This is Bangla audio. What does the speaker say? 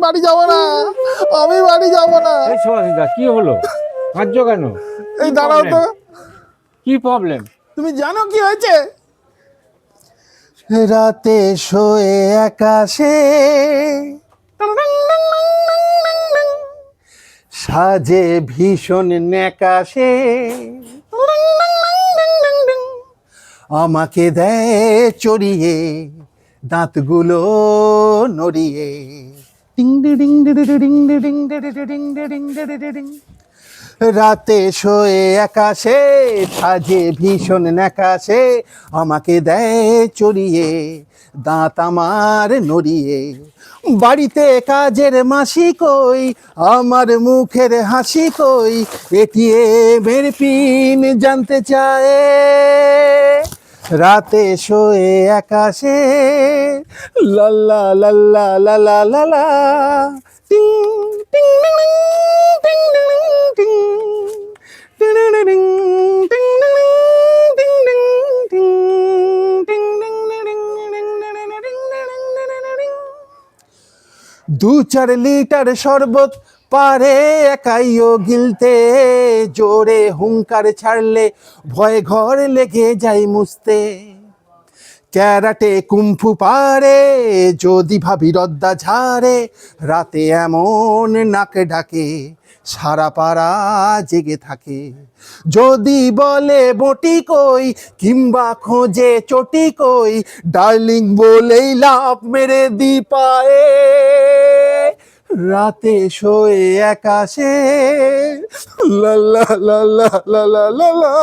বাড়ি যাব না, আমি বাড়ি যাব না। এই সুভাষিদা, কি হলো? কাঁদছো কেন? এই দাঁড়াও তো, কি প্রবলেম? তুমি জানো কি হয়েছে? রাতে শোয়ে আকাশে সাজে ভীষণ ন্যাকাশে, আমাকে দেয় চড়িয়ে দাঁতগুলো নড়িয়ে। ডিং ডি ডিং ডি ডি ডিং ডি ডিং ডি ডি ডিং ডি ডিং ডি ডিং। রাতে শোয়ে আকাশে সাজে ভীষণ ন্যাকাশে, আমাকে দেয় চড়িয়ে দাঁত আমার নড়িয়ে। বাড়িতে কাজের মাসি কই, আমার মুখের হাসি কই, এটিএমের পিন জানতে চায়। রাতে শোয়ে আকাশে লাল্লা লাল্লা লালা লালা, টিং টিং টিং টিং টিং টিং টিং টিং টিং টিং টিং। 2-4 লিটার শরবত পারে একাইও গিলতে, জোরে হুঙ্কার ছাড়লে ভয়ে ঘর লেগে যায় মুছতে। ক্যারাটে কুম্ফু পারে যদি ভাবি রদ্দা ঝাড়ে, রাতে এমন নাক ডাকে সারা পাড়া জেগে থাকে। যদি বলে বটি কই কিংবা খোঁজে চটি কই, ডার্লিং বলেই লাফ মেরে দি পায়ে। রাতে শোয়ে আকাশে লা লা লা লা লা লা লা।